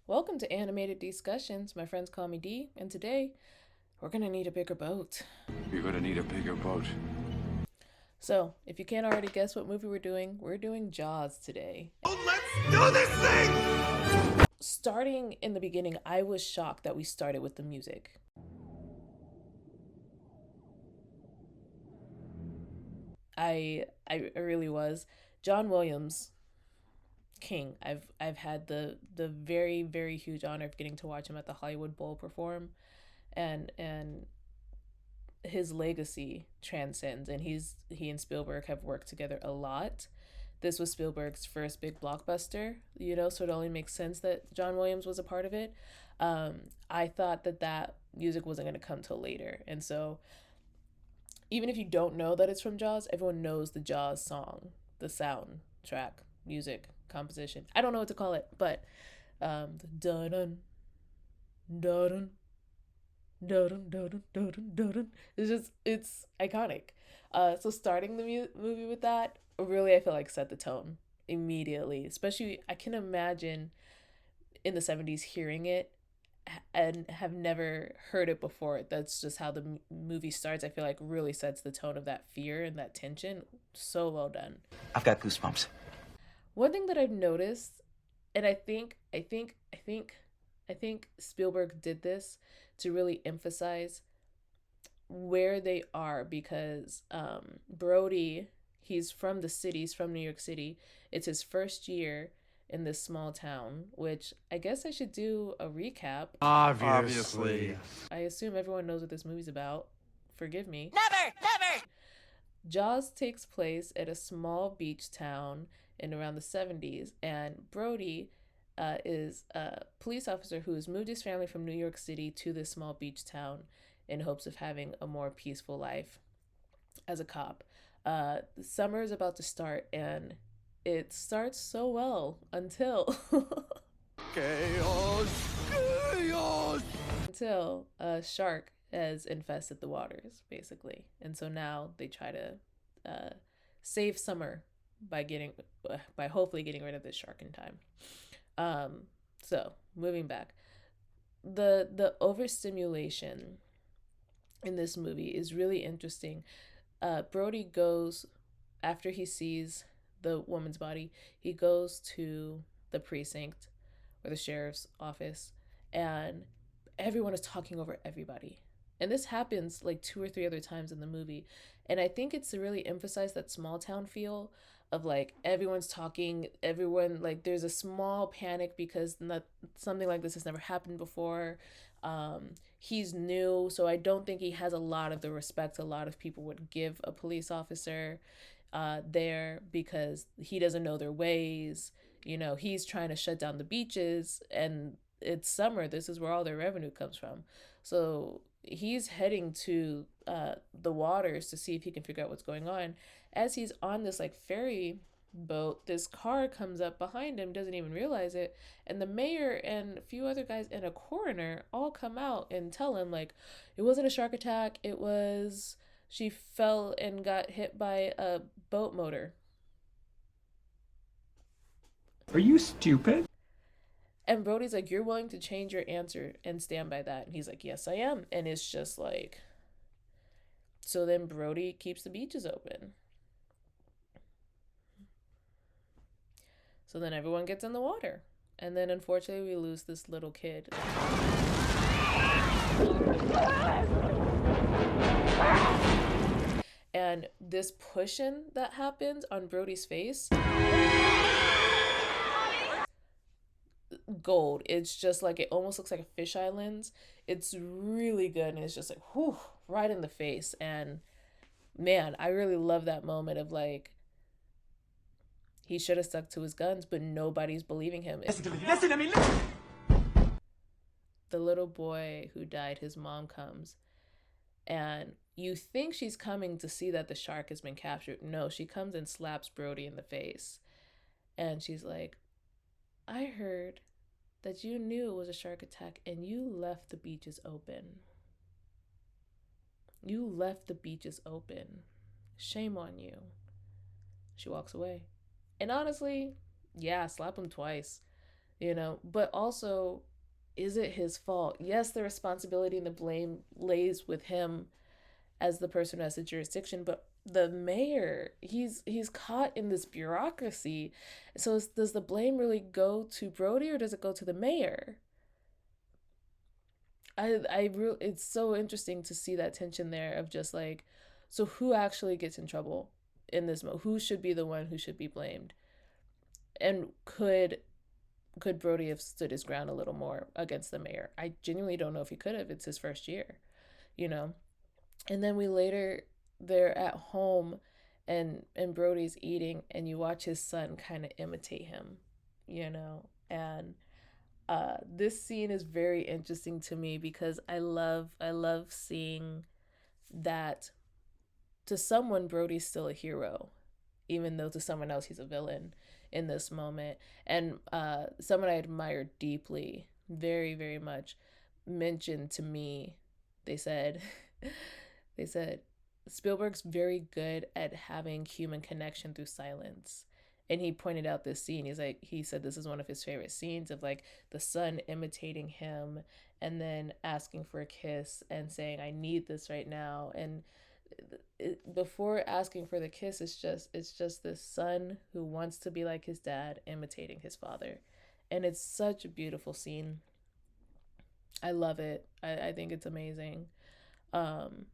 Welcome to Animated Discussions. My friends call me D, and today we're gonna need a bigger boat. You're gonna need a bigger boat. So, if you can't already guess what movie we're doing Jaws today. Let's do this thing! Starting in the beginning, I was shocked that we started with the music. I really was. John Williams, King. I've had the very huge honor of getting to watch him at the Hollywood Bowl perform, and his legacy transcends, and he and Spielberg have worked together a lot. This was Spielberg's first big blockbuster, so it only makes sense that John Williams was a part of it. I thought that music wasn't going to come till later, and so even if you don't know that it's from Jaws, everyone knows the Jaws song, the soundtrack, music, composition. I don't know what to call it, but the dun dun dun dun dun dun dun. It's iconic. So starting the movie with that, really, I feel like set the tone immediately. Especially, I can imagine in the 70s hearing it and have never heard it before. That's just how the movie starts. I feel like really sets the tone of that fear and that tension. So well done. I've got goosebumps. One thing that I've noticed, and I think Spielberg did this to really emphasize where they are, because Brody, he's from the city, he's from New York City. It's his first year in this small town, which I guess I should do a recap. Obviously. I assume everyone knows what this movie's about. Forgive me. Never! Jaws takes place at a small beach town in around the 70s, and Brody is a police officer who has moved his family from New York City to this small beach town in hopes of having a more peaceful life as a cop. Summer is about to start, and it starts so well until Chaos! until a shark has infested the waters, basically. And so now they try to save Summer by hopefully getting rid of this shark in time. So moving back, the overstimulation in this movie is really interesting. Brody goes, after he sees the woman's body, he goes to the precinct or the sheriff's office, and everyone is talking over everybody. And this happens like 2 or 3 other times in the movie. And I think it's to really emphasize that small town feel of like everyone's talking, everyone, like there's a small panic because something like this has never happened before. He's new, so I don't think he has a lot of the respect a lot of people would give a police officer there, because he doesn't know their ways. He's trying to shut down the beaches, and it's summer. This is where all their revenue comes from. So he's heading to the waters to see if he can figure out what's going on. As he's on this like ferry boat, this car comes up behind him, doesn't even realize it, and the mayor and a few other guys and a coroner all come out and tell him like it wasn't a shark attack, it was she fell and got hit by a boat motor. Are you stupid? And Brody's like, you're willing to change your answer and stand by that? And he's like, yes, I am. And it's just like, so then Brody keeps the beaches open. So then everyone gets in the water. And then unfortunately we lose this little kid. And this pushing that happens on Brody's face, gold. It's just like, it almost looks like a fisheye lens. It's really good, and it's just like, whew, right in the face. And man, I really love that moment of like, he should have stuck to his guns, but nobody's believing him. Listen to me. The little boy who died, his mom comes, and you think she's coming to see that the shark has been captured. No, she comes and slaps Brody in the face. And she's like, I heard that you knew it was a shark attack and you left the beaches open. You left the beaches open. Shame on you. She walks away. And honestly, yeah, slap him twice. you know, but also, is it his fault? Yes, the responsibility and the blame lays with him as the person who has the jurisdiction, but the mayor, he's caught in this bureaucracy. So does the blame really go to Brody, or does it go to the mayor? I really, it's so interesting to see that tension there of just like, so who actually gets in trouble in this who should be the one who should be blamed? And could Brody have stood his ground a little more against the mayor? I genuinely don't know if he could have. It's his first year, you know. And then we later, they're at home, and Brody's eating, and you watch his son kind of imitate him, you know. And this scene is very interesting to me because I love seeing that to someone Brody's still a hero, even though to someone else he's a villain in this moment. And someone I admire deeply, very, very much, mentioned to me, they said, they said, Spielberg's very good at having human connection through silence. And he pointed out this scene. He said this is one of his favorite scenes of like the son imitating him and then asking for a kiss and saying, I need this right now. And before asking for the kiss, it's just this son who wants to be like his dad imitating his father. And it's such a beautiful scene. I love it. I think it's amazing. um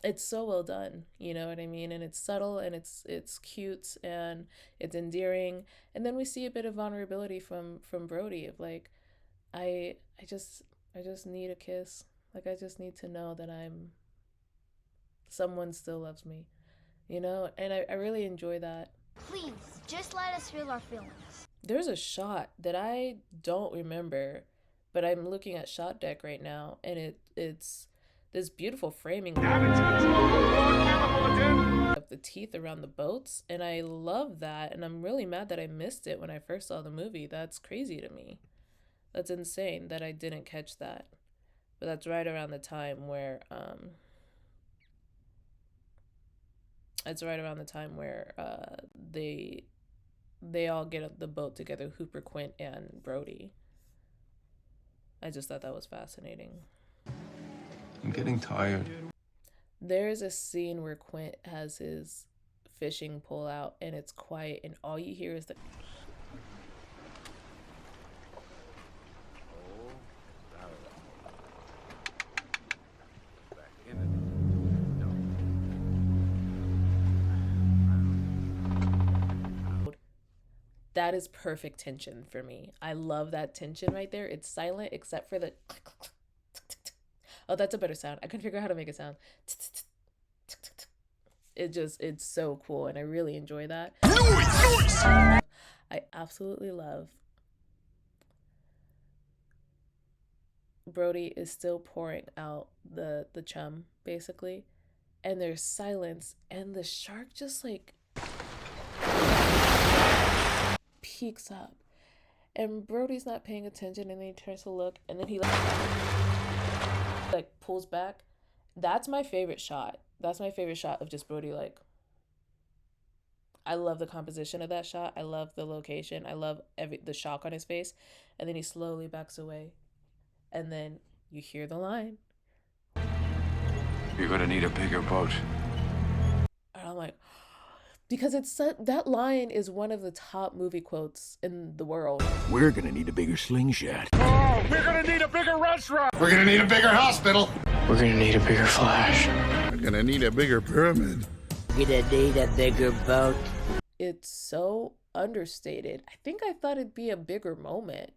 it's so well done, you know what I mean? And it's subtle, and it's cute, and it's endearing. And then we see a bit of vulnerability from Brody of like, I just need a kiss. Like, I just need to know that someone still loves me, you know? And I really enjoy that. Please, just let us feel our feelings. There's a shot that I don't remember, but I'm looking at Shot Deck right now, and it's this beautiful framing of the teeth around the boats, and I love that, and I'm really mad that I missed it when I first saw the movie. That's crazy to me. That's insane that I didn't catch that. But that's right around the time where they all get up the boat together, Hooper, Quint, and Brody. I just thought that was fascinating. I'm getting tired. There is a scene where Quint has his fishing pole out, and it's quiet, and all you hear is the that is perfect tension for me. I love that tension right there. It's silent except for the oh, that's a better sound. I couldn't figure out how to make it sound. It's so cool, and I really enjoy that. I absolutely love Brody is still pouring out the chum, basically, and there's silence, and the shark just like peeks up, and Brody's not paying attention, and then he turns to look, and then he like pulls back. That's my favorite shot. That's my favorite shot of just Brody. Like, I love the composition of that shot. I love the location. I love the shock on his face, and then he slowly backs away, and then you hear the line. You're gonna need a bigger boat. And I'm like, because that line is one of the top movie quotes in the world. We're gonna need a bigger slingshot. Oh, we're gonna need a bigger restaurant. We're gonna need a bigger hospital. We're gonna need a bigger Flash. We're gonna need a bigger pyramid. We're gonna need a bigger boat. It's so understated. I think I thought it'd be a bigger moment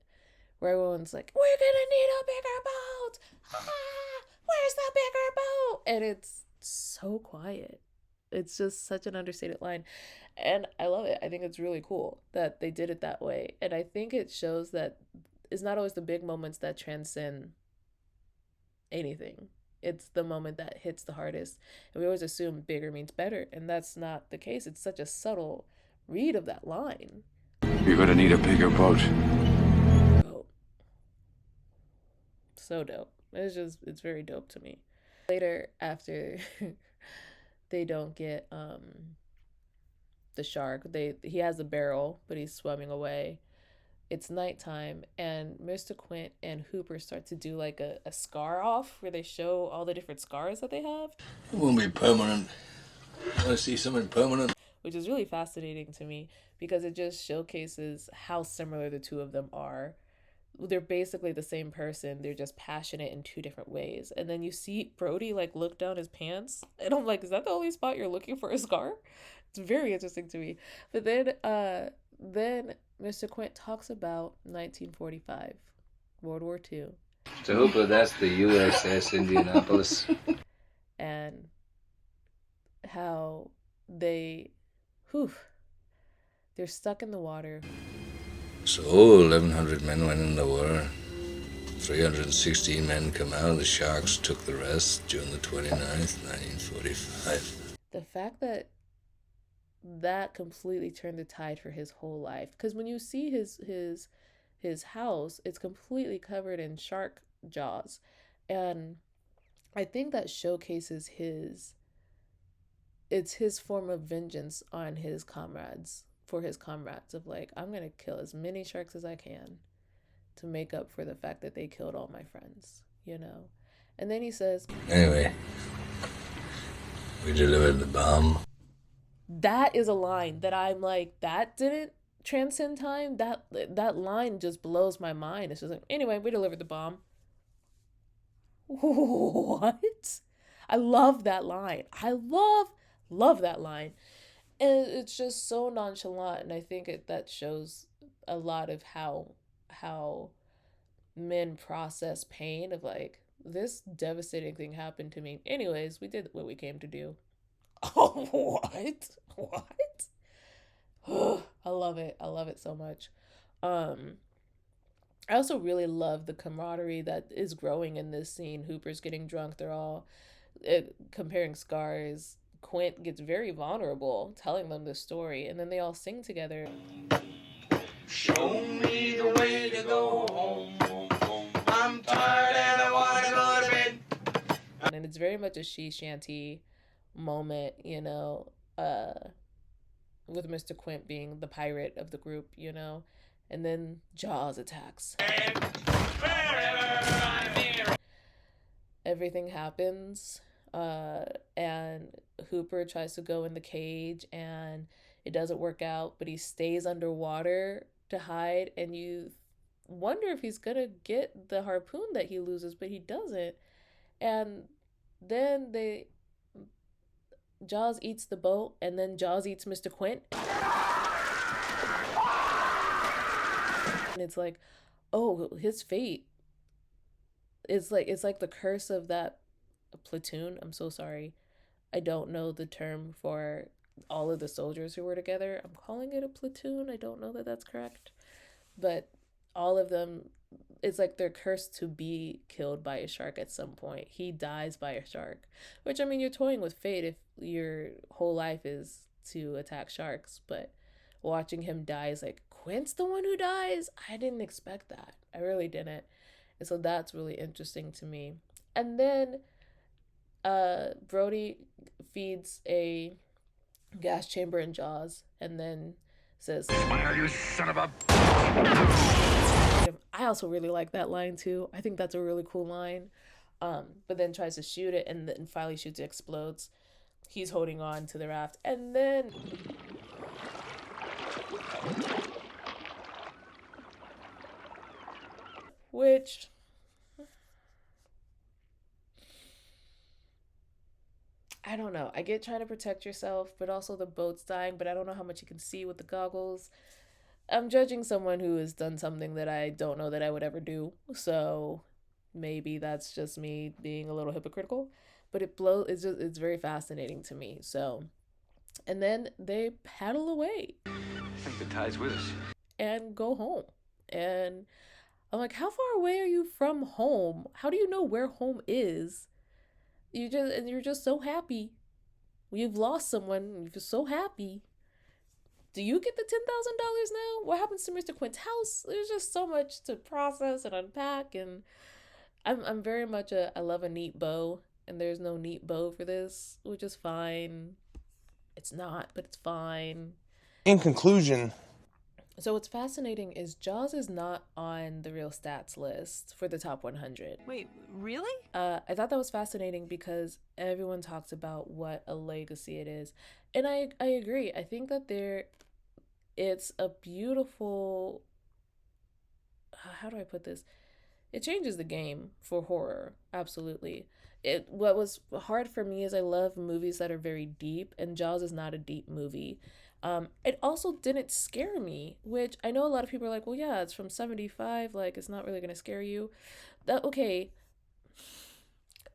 where everyone's like, we're gonna need a bigger boat. Ah, where's the bigger boat? And it's so quiet. It's just such an understated line. And I love it. I think it's really cool that they did it that way. And I think it shows that it's not always the big moments that transcend anything. It's the moment that hits the hardest. And we always assume bigger means better. And that's not the case. It's such a subtle read of that line. You're gonna need a bigger boat. Dope. So dope. It's very dope to me. Later, after they don't get the shark. He has a barrel, but he's swimming away. It's nighttime, and Mr. Quint and Hooper start to do like a scar off where they show all the different scars that they have. It won't be permanent. I want to see something permanent. Which is really fascinating to me because it just showcases how similar the two of them are. They're basically the same person. They're just passionate in two different ways. And then you see Brody like look down his pants, and I'm like, is that the only spot you're looking for a scar? It's very interesting to me. But then Mr. Quint talks about 1945, World War II. To Hooper, that's the USS Indianapolis. And how they're stuck in the water. So 1,100 men went in the war. 316 men come out. The Sharks took the rest June the 29th, 1945. The fact that completely turned the tide for his whole life. Because when you see his house, it's completely covered in shark jaws. And I think that showcases his form of vengeance on his comrades, for his comrades, of like, I'm going to kill as many sharks as I can to make up for the fact that they killed all my friends, you know? And then he says, Anyway, we delivered the bomb. That is a line that I'm like, that didn't transcend time. That line just blows my mind. It's just like, anyway, we delivered the bomb. What? I love that line. I love that line. And it's just so nonchalant, and I think that shows a lot of how men process pain of like, this devastating thing happened to me. Anyways, we did what we came to do. Oh, what? I love it. I love it so much. I also really love the camaraderie that is growing in this scene. Hooper's getting drunk. They're all comparing scars. Quint gets very vulnerable, telling them this story, and then they all sing together. Show me the way to go home. I'm tired and I want to go to bed. And it's very much a she shanty moment, you know, with Mr. Quint being the pirate of the group, you know, and then Jaws attacks. Everything happens, and Hooper tries to go in the cage, and it doesn't work out, but he stays underwater to hide, and you wonder if he's gonna get the harpoon that he loses, but he doesn't. And then Jaws eats the boat, and then Jaws eats Mr. Quint. And it's like, oh, his fate. It's like the curse of that platoon. I'm so sorry. I don't know the term for all of the soldiers who were together. I'm calling it a platoon. I don't know that that's correct. But all of them, it's like they're cursed to be killed by a shark at some point. He dies by a shark, which, I mean, you're toying with fate if your whole life is to attack sharks. But watching him die is like, Quint's the one who dies? I didn't expect that. I really didn't. And so that's really interesting to me. And then Brody feeds a gas chamber in Jaws and then says, Smile, you son of a... I also really like that line too. I think that's a really cool line. But then tries to shoot it, and then finally shoots it, explodes. He's holding on to the raft, and then which I don't know. I get trying to protect yourself, but also the boat's dying, but I don't know how much you can see with the goggles. I'm judging someone who has done something that I don't know that I would ever do. So maybe that's just me being a little hypocritical, but it's very fascinating to me. So, and then they paddle away. I think the tide's with us. And go home. And I'm like, how far away are you from home? How do you know where home is? You're just so happy. You've lost someone. You're so happy. Do you get the $10,000 now? What happens to Mr. Quint's house? There's just so much to process and unpack, and I'm very much I love a neat bow, and there's no neat bow for this, which is fine. It's not, but it's fine. In conclusion, So what's fascinating is Jaws is not on the real stats list for the top 100. Wait, really? I thought that was fascinating because everyone talks about what a legacy it is. And I agree. I think that it's a beautiful, how do I put this? It changes the game for horror, absolutely. What was hard for me is I love movies that are very deep, and Jaws is not a deep movie. It also didn't scare me, which I know a lot of people are like, well, yeah, it's from 75, like it's not really gonna scare you. Okay,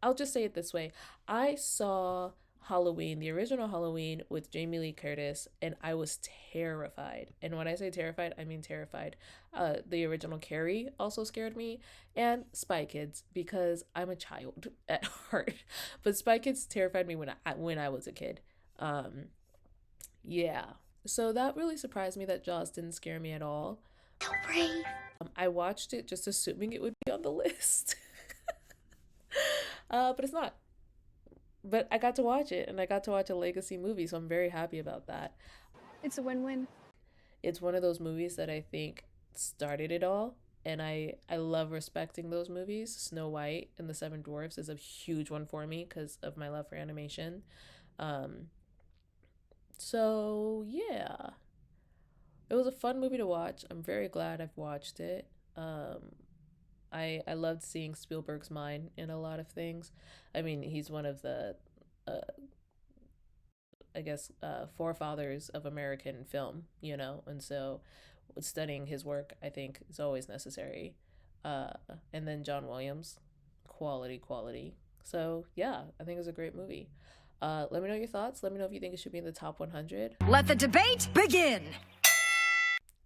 I'll just say it this way. I saw Halloween, the original Halloween with Jamie Lee Curtis, and I was terrified. And when I say terrified, I mean terrified. The original Carrie also scared me, and Spy Kids, because I'm a child at heart. But Spy Kids terrified me when I was a kid. Yeah. So that really surprised me that Jaws didn't scare me at all. So brave. I watched it just assuming it would be on the list. But it's not. But I got to watch it, and I got to watch a legacy movie, so I'm very happy about that. It's a win-win. It's one of those movies that I think started it all, and I love respecting those movies. Snow White and the Seven Dwarfs is a huge one for me because of my love for animation. So yeah, it was a fun movie to watch. I'm very glad I've watched it. I loved seeing Spielberg's mind in a lot of things. I mean, he's one of the forefathers of American film, and so studying his work, I think, is always necessary. And then John Williams, quality. So yeah, I think it was a great movie. Let me know your thoughts. Let me know if you think it should be in the top 100. Let the debate begin!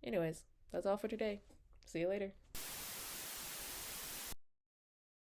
Anyways, that's all for today. See you later.